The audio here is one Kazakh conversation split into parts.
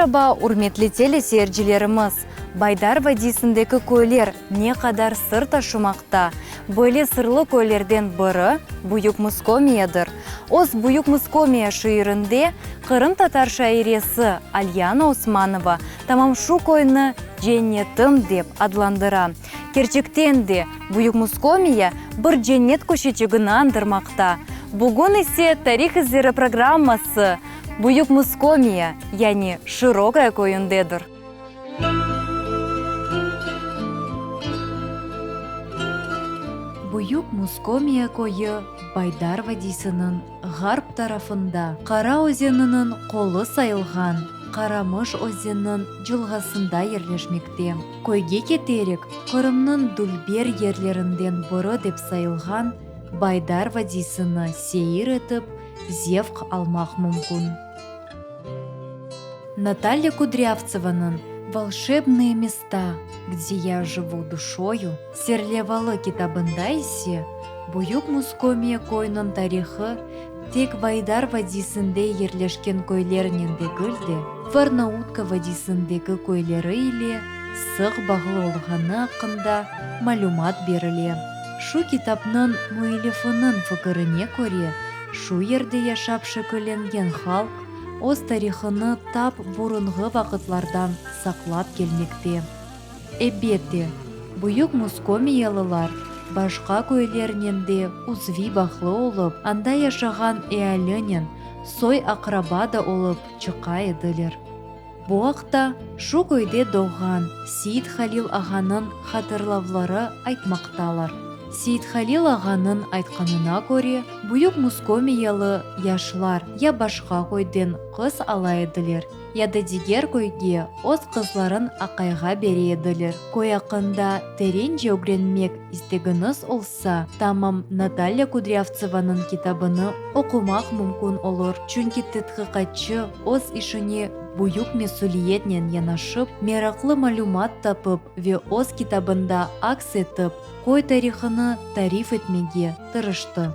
Merhaba урметлі телесерчилерimiz. Байдар Вадисіндегі көйлер не қадар сыр ташымақта. Бөлі сырлы көйлерден бірі Бұйық Мускомиядыр. Оз Бұйық Мускомия шиырынде Қырым татар шайыресі Альяна Османова тамам шу көйні «Дженнетім» деп адландыра. Керчіктен де Бұйық Мускомия бір дженнет көшетігіні андырмақта. Бүгін есе тарих іздері программасы Бұйық Мускомия, яғни широкая көйіндедір. Бұйық Мускомия көйі Байдар Вадисінің ғарп тарафында Қара өзенінің қолы сайылған Қарамыш өзенінің жылғасында ерлешмекте. Көйге кетерек Қырымның дүлбер ерлерінден бұры деп сайылған Байдар Вадисіні сейір етіп, зевқ алмақ мүмкін. Наталья Кудрявцеваның «Волшебные места, где я живу душою» серлевалы китабында есе Бұйық Мускомия көйінің тарихы тек Байдар Вадисінде ерлешкен көйлеріненде гүлде, Варнаутка Вадисіндегі көйлері иле сық бағлы олғаны ақында малюмат беріле. Шу китапның муэлифінің фікіріне көре, шу ерде яшап шөкіленген халық оз тарихыны тап бұрынғы вақытлардан сақлап келмекте. Әбетте, Бұйық Мускомиялылар башқа көйлеріненде узви бақлы олып, анда яшаған әәлінен сой ақрабада олып чықа еділер. Бұақта шу көйде доған Сейд Халил ағаның хатырлавлары айтмақталар. Сейд Халил ағаның айтқанына көре, Бұйық Мускомиялы яшылар я башқа көйден қыз ала еділер, яда дигер көйге оз қызларын ақайға бере еділер. Көй ақында терен жеугренмек істегіңіз олса, тамам Наталья Кудрявцеваның китабыны оқымақ мүмкін олыр. Чүнки тетқиқатчы оз ішіне Бұйық месулиетнен янашып, мерақлы малюмат тапып ве оз китабында акс етіп, көй тарихыны тариф етмеге тырышты.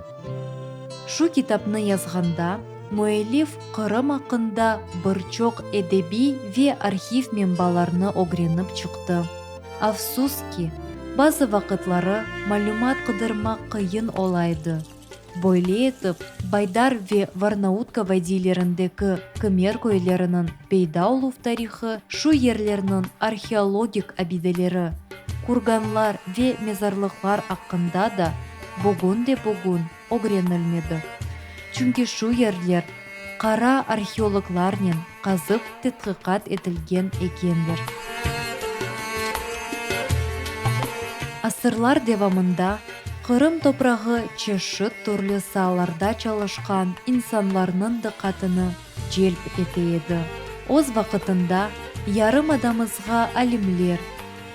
Шу китапны язғанда, муэлиф Қырым ақында бірчоқ эдеби ве архив менбаларны огреніп чықты. Афсуски, базы вақытлары малюмат қыдырмақ қиын олайды. Бойле етіп, Байдар ве Варнаутка вадилеріндегі кімер көйлерінің пейда олув тарихы шу ерлерінің археологик абиделері, курганлар ве мезарлықлар ақында да бүгін огренілмеді. Чүнки шу ерлер қара археологларнен қазып тетқиқат етілген екендер. Асырлар девамында Қырым топрағы чешіт түрлі саларда чалышқан инсанларның дықатыны желп етеді. Оз вақытында ярым адамызға алимлер,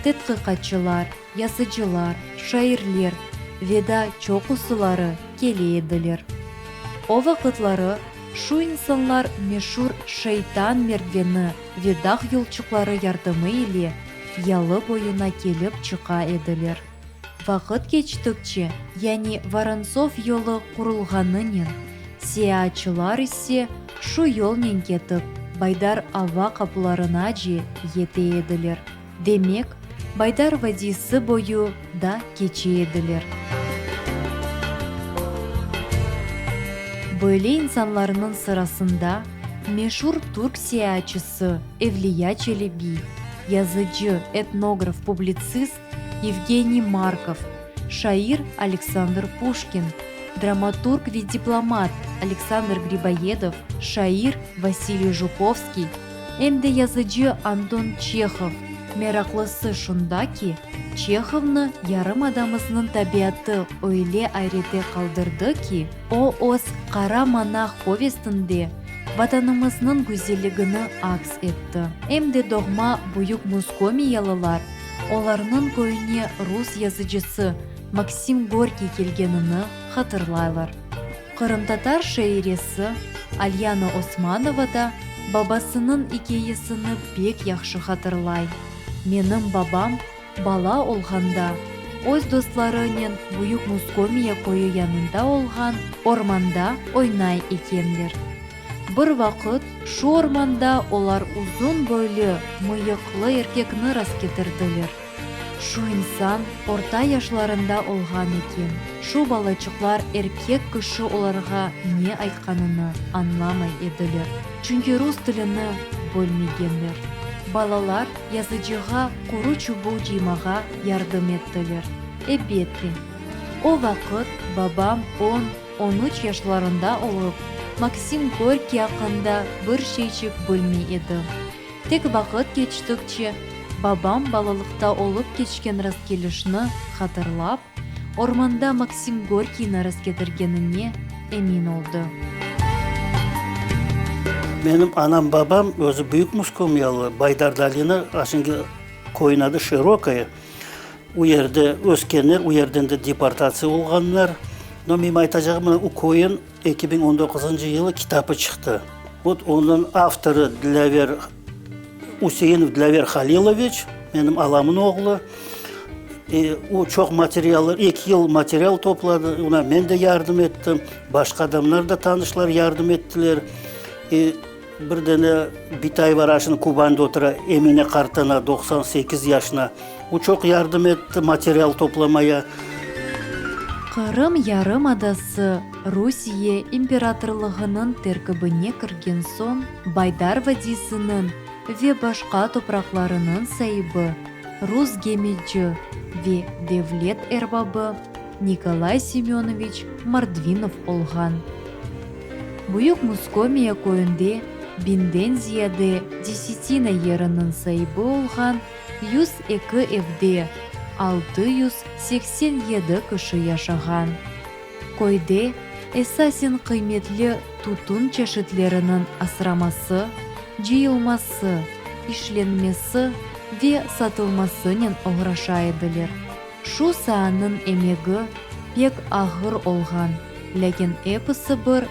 тетқиқатчылар, ясыжылар, шайырлер, веда чоқусылары келе еділер. О вақытлары шу инсанлар мешур шайтан мердвені ведақ юлчықлары ярдымы еле ялы бойына келіп чықа еділер. Вақыт кечтікче, яни Воронцов йолы құрылғанынен, сиячылар есе шу йолнен кетіп, Байдар ава қапыларына же ете еділер. Демек, Байдар Вадисі бойы да кече еділер. Бөлі инсанларының сырасында мешур турк сиячысы Эвлия Челеби, язычы, этнограф, публицист Евгений Марков, шаир Александр Пушкин, драматург и дипломат Александр Грибоедов, шаир Василий Жуковский, әмді язычы Антон Чехов, мерақлысы шундаки, Чеховны ярым адамызның табиаты ойле айрете қалдырды ки, о оз қара монах повестінде ватанымызның гүзелігіні акс етті. Әмді доғма Бұйық Мускомиялылар оларның көйіне рус язычысы Максим Горький келгеніні хатырлайлар. Қырым татар шайыресі Альяна Османова да бабасының икейесіні бек яқшы хатырлай. Менің бабам бала олғанда, өз достарымен Бұйық Мускомия көйі янында олған орманда ойнай екендер. Бір вақыт шу орманда олар uzun бойлы, мыйықлы еркекні рас кетірділер. Шу инсан орта яшларында олған екен. Шу балачықлар еркек кіші оларға не айтқаныны анламай еділер. Чүнки рус тіліні бөлмегендер. Балалар язычыға құру чубу жимаға ярдым еттілер. Эбетте. О вақыт бабам 10-13 яшларында олып, Максим Горький ақында бір шейчік бөлме еді. Тек вақыт кечтікче, бабам балалықта олып кечкен раскелішіні қатырлап, орманда Максим Горькийні раскетіргеніне эмин олды. Benim anam babam özü büyük Muskomyalı, Baydar Dalina, aslında koynadı Şirokaya. O yerde öskenler, o yerden de deportasiya olganlar. No benim aytacağım, o koyun 2019 yılı kitabı çıktı. Onun avtoru Dilaver Useyinov Dilaver Haliloviç, benim alamın oğlu. O çok materyaller, 2 yıl materyal topladı. Ona ben de yardım ettim. Başka adamlar da tanışlar yardım ettiler. Bir dene Bitay var aşın Kuban'da otura Emine Kartan'a 98 yaşına. O çok yardım etti materyal toplamaya. Qırım Yarım Adası Rusiya imperatorluğunun terkibine kirgen son Baydar Vadisi'nin ve başka topraklarının sahibi Rus gemici ve devlet erbabı Nikolay Semyonovich Mordvinov olgan. Büyük Muskomya koyunda binden ziyade desetina yerinin sahibi olgan 102 evde 687 kişi yaşagan. Koyda esasen kıymetli tutun çeşitlerinin asraması, jıyılması, işlenmesi ve satılmasının uğraşaydılar. Şu sahanın emeği pek ağır olgan, lakin hepsi bir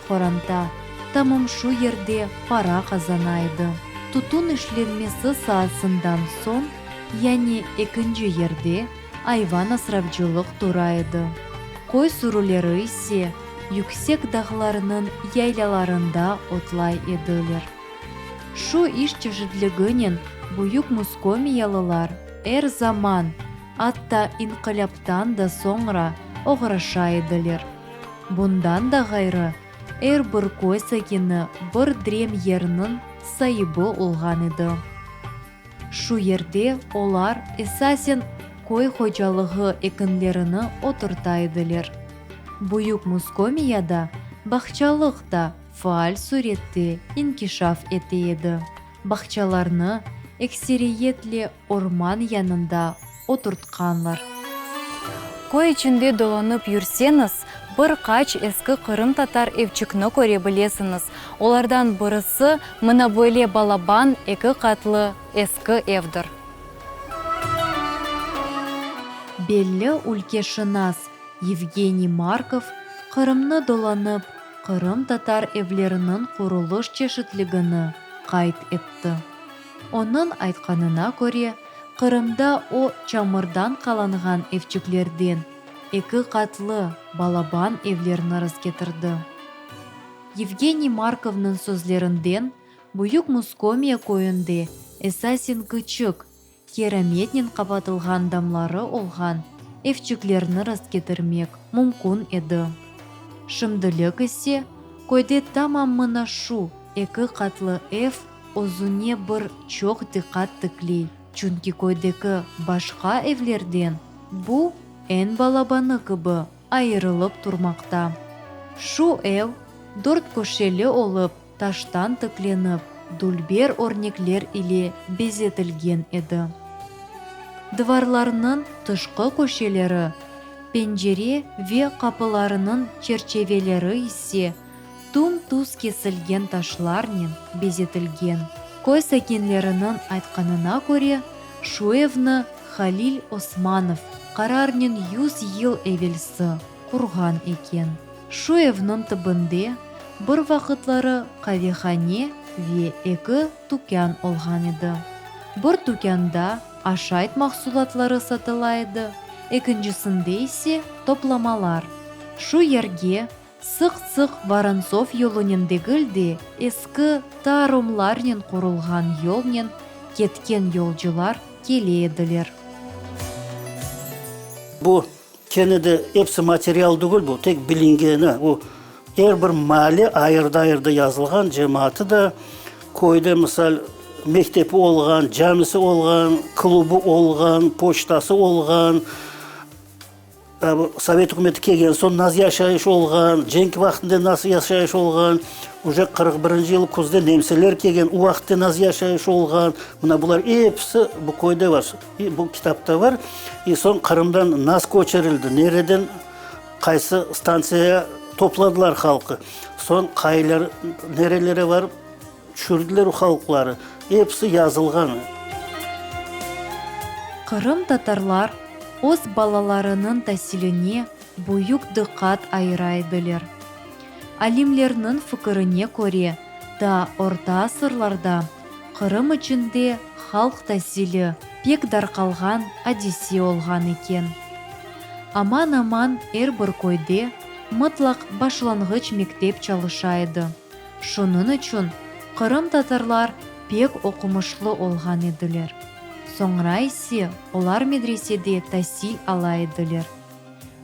koranta tamam şu yerde para kazanaydı. Tutun işlenmesi sahasından son, yani ikinci yerde hayvan asravcılık duraydı. Koy sürüleri ise yüksek dağlarının yaylalarında otlay edilir. Şu iş çeşitliğinin Büyük Muskomyalılar her zaman, hatta inkılaptan da sonra uğraşaydılar. Bundan da gayrı her bir koy sakini bir drem yerinin sahibi olgan idi. Şu yerde olar esasen koy hocalığı ekinlerini oturtaydılar. Büyük Muskomya'da bahçalık da faal surette inkişaf etiydi. Bahçalarını ekseriyetle orman yanında oturtkanlar. Koy içinde dolanıp yürseniz, birkaç eski Kırım Tatar evçikni köre bilesiniz. Olardan birisi mına böyle balaban 2 katlı eski evdir. Belli ülkeşinas Evgeniy Markov Kırım'ны dolanıp Kırım Tatar evlerinin kuruluş çeşitliğini kayıt etti. Onun aytkanına göre Kırım'da o çamurdan kalangan evçiklerden 2 katlı balaban evlerini rasketirdi. Evgeniy Markov'nın sözlerinden Büyük Muskomya koyunda esasen küçük, keremetnin kapatılgan damları olgan evçiklerini rasketirmek mümkün edi. Şimdilik ise koyda tamamına şu 2 katlı ev özüne bir çok dikkat tıklay. Çünkü koydaki başka evlerden bu en balabanı gibi ayrılıp durmakta. Şu ev 4 köşeli olup taştan tıklanıp dulber örnekler ile bezetilgen edi. Duvarlarının tışkı köşeleri, pencere ve kapılarının çerçeveleri ise tuz kesilgen taşlarla bezetilgen. Koy sakinlerinin aytkanına göre şu evni Halil Osmanov kararının 100 yıl evvelsi kurgan eken. Şu evnin tibinde bir vakitları kahvehane ve 2 dükkan olgan edi. Bir dükkanda aşayt mahsulatları satılaydı, ikincisinde ise toplamalar. Şu yerge Сық-сық Воронцов yolunен дегілде ескі тарумларнен құрылған yolнен кеткен yolcular келеділер. Bu kenede hepsi materyal değil bu. Tek bilingeni. O her bir mali ayırda yazılgan cemaati da koyda misal mektepi olgan, camisi olgan, klubu olgan, poçtası olgan, Sovet hükümeti kelgen son nasıl yaşayış olgan, cenk vaktinde nasıl yaşayış olgan, уже 41 yıl kuzda nemseler kelgen, o vakitte nasıl yaşayış olgan, buna bular hepsi bu koyda var, bu kitapta var. Son Kırım'dan nasıl koçerildi, nereden, kaysı stansiyaya topladılar halkı. Son kaylar nerelere var, çürdüler o halkları. Hepsi yazılgan. Kırım Tatarlar өз балаларының тәсіліне бұйық дықат айырайдылар. Алимлерінің фікіріне көре, да орта асырларда Қырым ішінде халық тәсілі пек дарқалған әдесе олған екен. Аман-аман бір койде мұтлақ башланғыч мектеп çalışайды. Шунын үшін Қырым татарлар пек оқымышлы олған еділер. Соңра есе олар медреседе тәсіл алайдылар.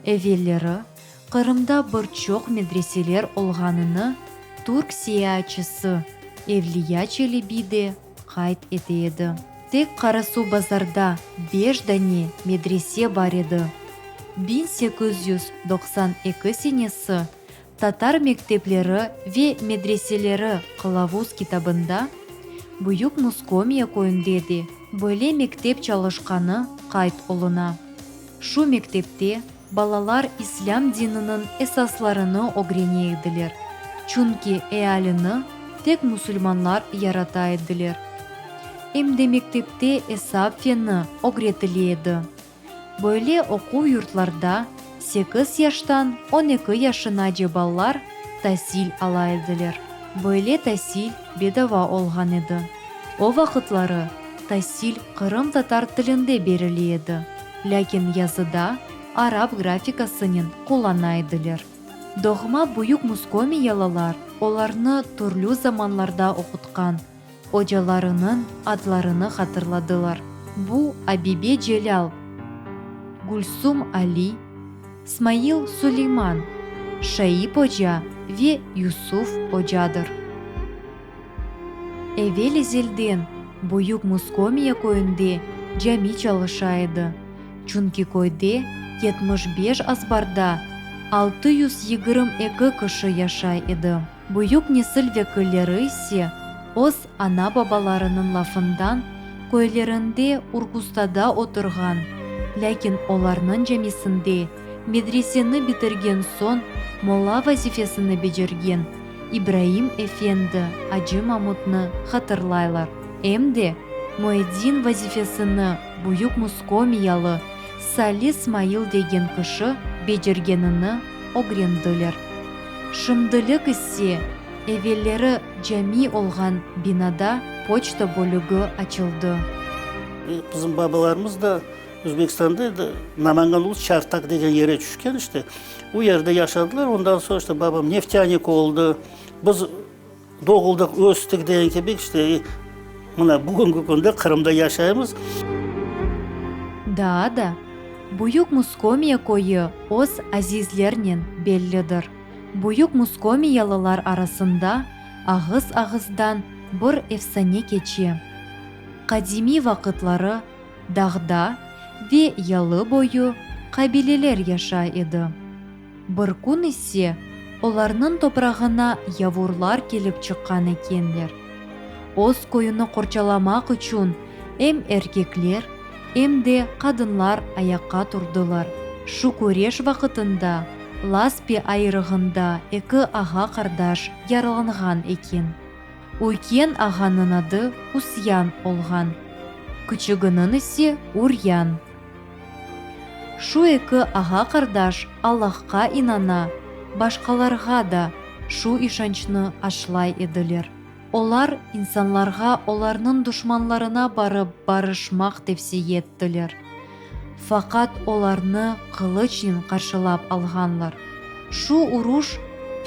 Әвелері Қырымда бір чоқ медреселер олғаныны турк сиячысы Евлия Челебиде қайт етеді. Тек Қарасу базарда 5 дәне медресе бар еді. 1892 сенесі татар мектеплері ве медреселері қылавуз китабында Бұйық Мускомия көйіндеді бөле мектеп çalışқаны қайт олына. Шу мектепте балалар ислам динінің esасларыны огренейділер. Чүнки әаліні тек мұсылманлар яратайдылер. Емде мектепте esап фені огретіледі. Бөле оқу юртларда 8 яштан 12 яшына же балалар тәсіл алайдылер. Бөле тәсіл бедава олған еді. О вақытлары тәсіл Қырым татар тілінде беріледі. Ләкин языда араб графикасының қоланайдылер. Доғма бұйық мускомиялалар оларны түрлі заманларда оқытқан. Ожаларының адларыны қатырладылар. Бұ Абибе Джелал, Гульсум Али, Смаил Сулейман, Шаип Ожа ве Юсуф Ожадыр. Эвел зелден Бұйық Мускомия көйінде жами çalışайды. Чүнки көйде 75 азбарда 622 кіші яшай еді. Бұйық несіл векілері ise оз ана бабаларының лафындан көйлерінде Ургустада отырған. Ләкин оларның жемесінде медресені бітірген сон мола вазифесіні бежерген Ибраим Эфенді Аджы Мамутны қатырлайлар. Әмде Муэддин вазифесіні Бұйық Мускомиялы Сали Смаил деген кіші бежергеніні огренділер. Шымдылық ise әвелері жами олған бинада почта бөлігі açıldı. Bizim babalarımız da Özbekistan'da Namangan Ulus Çartak degen yere düşken işte. O yerde yaşadılar. Ondan sonra işte babam neftanik oldu. Biz doğulduk, östük degen gibi işte bugünkü günde Kırım'da yaşayımız. Да, Бұйық Мускомия койы оз азизлернен беллідір. Бұйық Мускомиялылар арасында ағыз-ағыздан бір эфсане кече. Қадими вақытлары Дағда ве ялы бойы қабилелер яша еді. Бір күн ise оларның топрағына явурлар келіп шыққан екендер. Оз койыны қорчаламақ үшін әм еркеклер, әм де қадынлар аяққа тұрдылар. Шу көреш вақытында Ласпи айрығында екі аға қардаш яраланған екен. Үлкен ағаның ады Усян олған. Күчігінің ise Урян. Шу екі аға қардаш Аллахқа инана, башқаларға да шу ишанчны ашлай еділер. Олар инсанларға оларның дұшманларына барып барышмақ тепсе еттілер. Фақат оларны қылычын қаршылап алғанлар. Шу уруш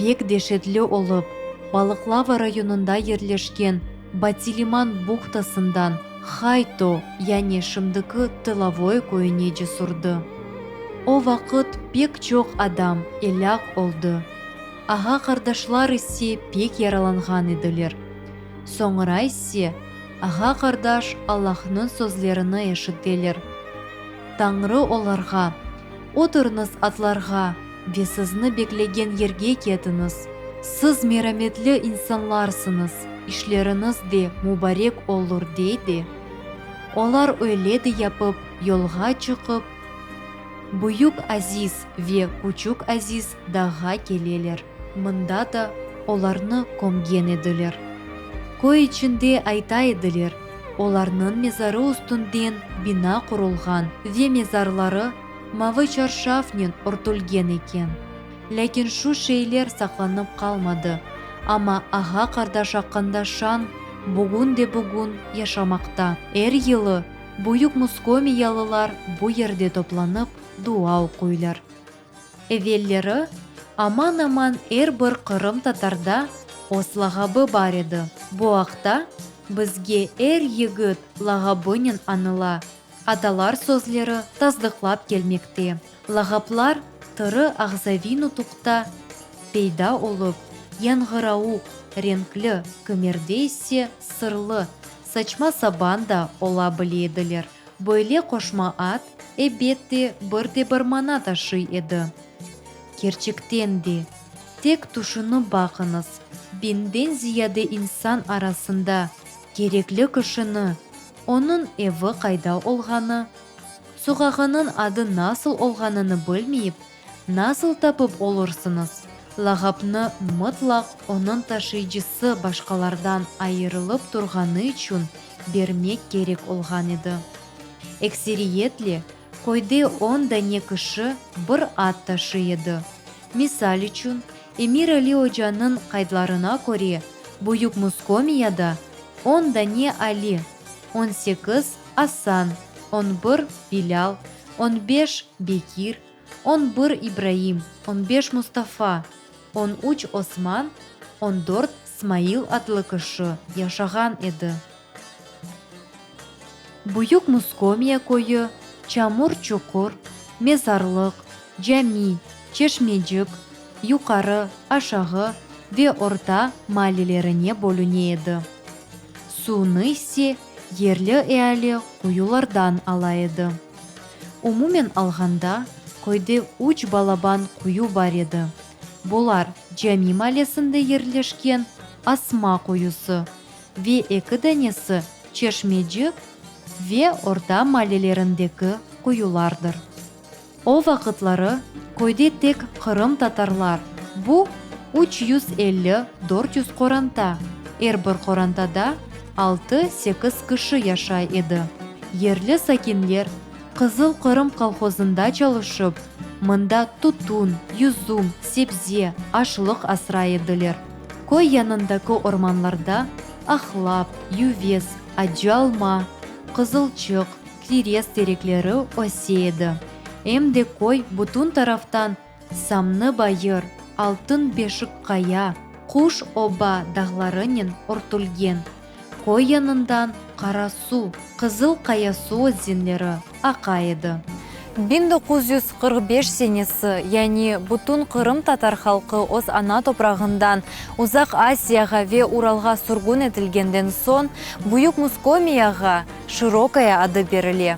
пек дешетлі олып, Балықлава районында ерлешкен Батилиман бухтасындан Хайто, яне шымдықы тылавой көйіне жесұрды. О вақыт пек чоқ адам еляқ олды. Аға қардашлар іссе пек яраланған еділер. Соңыра іссе, аға қардаш Аллахның сөзлеріні ешіттелер. Таңры оларға, отырныз атларға, весізні беклеген ерге кетіңіз. Сіз мераметлі инсанларсınız, ишлерiniz де мубарек олур дейді. Олар өйледі япып, yolға чықып, Бұйық Азиз ве Күчік Азиз даға келелер. Мында да оларны көмген еділер. Көй ішінде айта еділер. Оларның мезары үстінден бина құрылған ве мезарлары мавы чаршафнен ұртылген екен. Ләкин шу шейлер сақланып қалмады. Ама аға қардаш аққандашан бүгін де бүгін яшамақта. Әр елі бұйық мускомиялылар бұ ерде топланып дуа оқуйлар. Әвеллері аман-аман әр бір қырым татарда ослағабы бар еді. Бұ ақта бізге әр егіт лағабынен аныла. Аталар сөзлері таздықлап келмекте. Лағаплар тыры ағзавину тұқта пейда олып, яңғырауық, ренклі, көмердейсе сырлы, сачма сабанда ола біледілер. Бойле қошма ат, әбетте бірде бірмана ташы еді. Керчіктен де, тек тұшыны бақыңыз, бенден зияды инсан арасында кереклі күшіні, оның еві қайда олғаны, сұғағының ады насыл олғаныны білмейіп, насыл тапып олырсыныз. Лағапны мұтлақ оның ташыйжысы башқалардан айырылып тұрғаны үшін бермек керек олған еді. Эксериетлі, қойды онда не кіші бір ат ташы еді. Мисал үшін, Эмир Али Ожаның қайдларына көре, Бұйық Мускомияда 10 не Али, 18 Асан, 11 Билал, 15 Бекир, 11 Ибраим, 15 Мустафа, 13 Осман, 14 Смаил атлы кіші яшаған еді. Бұйық Мускомия койы Чамур Чуқур, Мезарлық, Джами, Чешмеджік, Юқары, Ашағы ве орта малилеріне бөліне еді. Суыны ise ерлі әлі құюлардан ала еді. Умумен алғанда койды уч балабан құю бар еді. Бұлар Джами малесінде ерлешкен Асма құюсы ве екі дәнесі Чешмеджік ве орта малилеріндегі құюлардыр. О вақытлары койды тек қырым татарлар. Бұ 350-400 қоранта. Әрбір қорантада 6-8 кіші яшай еді. Ерлі сакинлер Қызыл Қырым колхозында çalışып, мында тутун, юзум, себзе, ашлық асыра еділер. Кой янындағы орманларда Ахлап, Ювес, Аджалма, Қызылчық, Клирес тереклері өседі. Әмде кой бұтын тарафтан самны байыр, алтын бешік қая, құш оба дағларының ұртылген. Кой янындан Қарасу, Қызыл Қаясу өзенлері ақайды. 1945 сенесі, яғни бұтын Қырым татар халқы оз ана топрағындан Ұзақ Азияға ве Уралға сұрғын етілгенден сон, Бұйық Мускомияға Широкая ады беріле.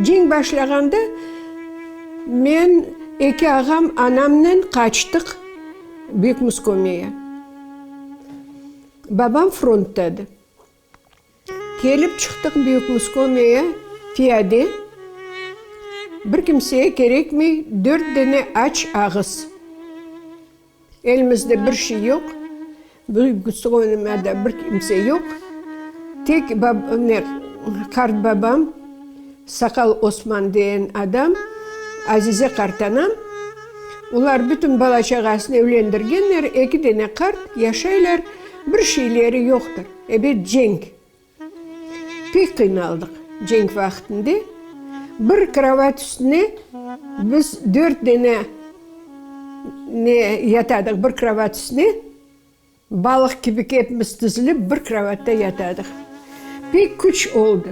Жин башлағанда мен екі ағам анамнен қачтық Büyük Muskomia'ya. Babam fronttadı. Gelip çıktık Büyük Muskomia'ya piyade. Bir kimseye gerek mi? 4 tane aç ağız. Elimizde bir şey yok. Büyük Muskomia'da bir kimse yok. Tek kart babam, Sakal Osman diyen adam, Azize Kartanam. Ular bütün bala çağasını evlendirgenler, 2 tane kart yaşaylar, bir şeyleri yoktur. Bir cenk. Pek kıynaldık cenk vaktinde. Bir kravat üstüne Biz 4 tane yatadık bir kravat üstüne. Balık gibi hepimiz dizilip bir kravatta yatadık. Pek güç oldu.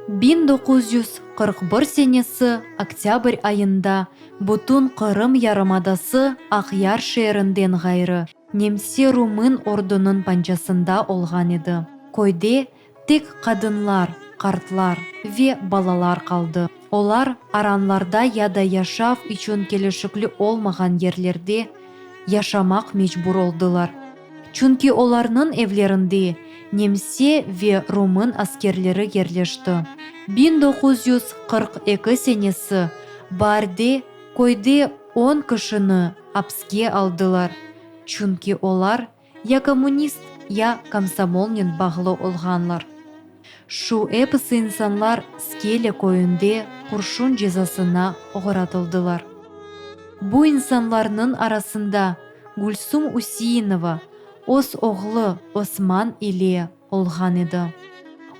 1941 senesi октябрь ayında butun Kırım Yarımadası Akhyar şehrinden gayrı Немсе Rumın ordunun pançasında olgan edi. Koyde tek kadınlar, kartlar ve balalar kaldı. Olar aranlarda ya da yaşaf için kelişikli olmagan yerlerde yaşamak mecbur oldular. Çünkü onların evlerinde Немсе ve Rumın askerleri yerleşti. 1942 senesi barde koyde 10 kişini hapske aldılar. Çünkü onlar ya komünist ya komsomolмен bağlı olganlar. Şu hepsi insanlar Skele koyunda kurşun cezasına uğratıldılar. Bu insanların arasında Gülsüm Useyinova, öz oğlu Osman ile olgan edi.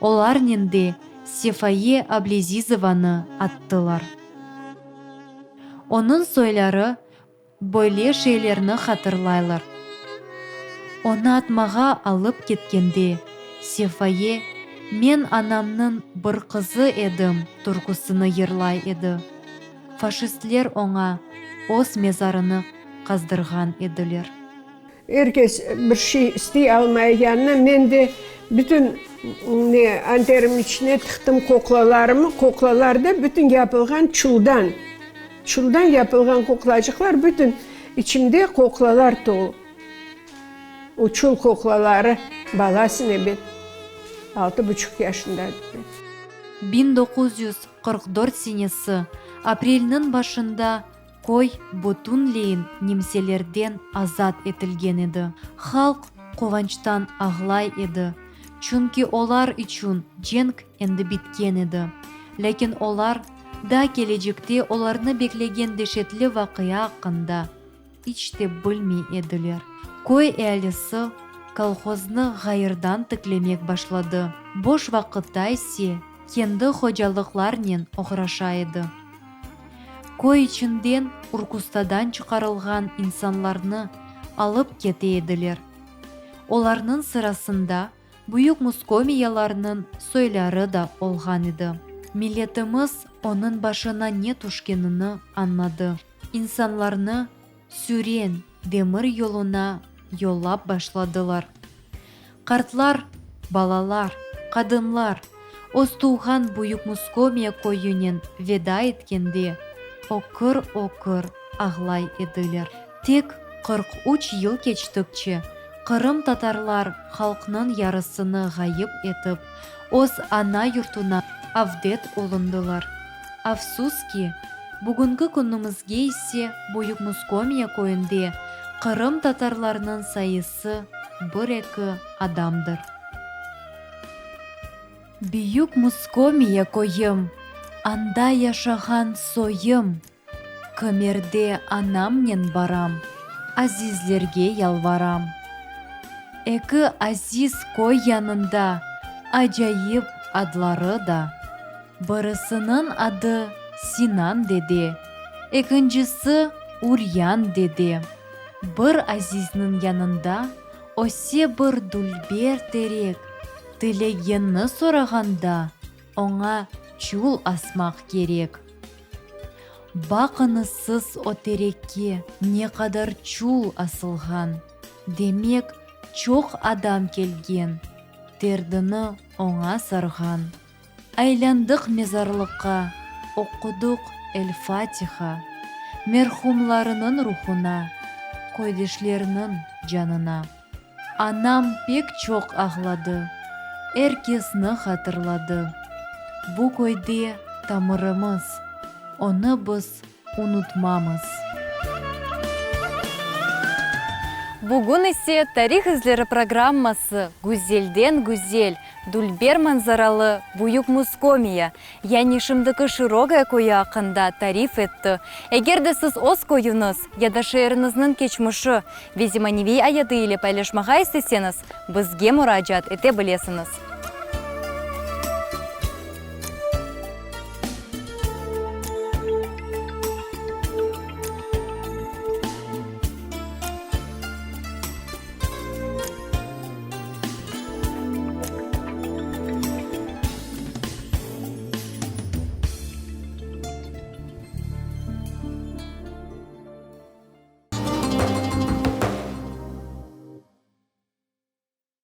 Olarның de Sefaye Ablezizovаны attılar. Onun soyları böyle şeylerini hatırlaylar. Onu atmağa alıp ketkende Sefaye "Men anamның bir kızı edim" turkusını yırlay edi. Faşistler ona öz mezarını kazdırgan ediler. Herkes bir şey istey almayacağına men de bütün anterim içine tıktım koklalarımı. Koklalarda bütün yapılgan çuldan. Çuldan yapılgan koklacıklar bütün içimde koklalar dolu. O çul koklaları balasını ben 6,5 yaşındaydım. 1944 senesi aprelnin başında koy bütünleyin Немселерден azat etilgen edi. Halk kovançtan ağlay edi. Çünkü olar için cenk endi bitken edi. Lakin olar da gelecekte olarını beklegen dehşetli vakıya hakkında hiç de bilmey ediler. Koy ailesi kolxozni gayırdan tıklemek başladı. Boş vakitta ise kendi hocalıklarının uğraşaydı. Koy içinden Urkustadan çıkarılgan insanlarını alıp keteydiler. Olarның sırasında Büyük Muskomiyalarının soyları da olgan idi. Milletimiz onun başına ne düşkenini anladı. İnsanlarını süren demir yoluna yollap başladılar. Kartlar, balalar, kadınlar, öz tuğan Büyük Muskomiya koyunun veda etkende okır ağlay ediler. Tek 43 yıl geçtikçe Kırım Tatarlar halkının yarısını gayip etip öz ana yurtuna avdet olundular. Afsus ki bugünkü günümüzge ise Büyük Muskomiya koyunda Kırım Tatarlarının sayısı 1-2 adamdır. Büyük Muskomiya koyum, anda yaşagan soyum, kömerde anamnen baram, azizlerge yalvaram. Eki aziz koy yanında acayip adları da. Birisinin adı Sinan dedi, ikincisi Uryan dedi. Bir aziznin yanında ose bir dulber terek, dilegenini soraganda ona çul asmak gerek. Bakınısız o terekке ne kadar çul asılgan. Demek çok adam kelgen, derdini ona sargan. Aylandık mezarlıkka, okuduk El-Fatiha. Merhumlarının ruhuna, koyduşlarının canına. Anam pek çok ağladı, herkesini hatırladı. Bu koyda tamırımız, onu biz unutmamız. Bugün ise Tarih İzleri programması Güzelden Güzel, Dulber manzaralı Büyük Muskomiya, yani şimdiki Şirokaya koyu hakkında tarif etti. Eğer de siz öz koyunuz ya da şehrinizin geçmişi ve zemanevi hayatı ile paylaşmağa isteseniz, bizge müracaat edebilirsiniz.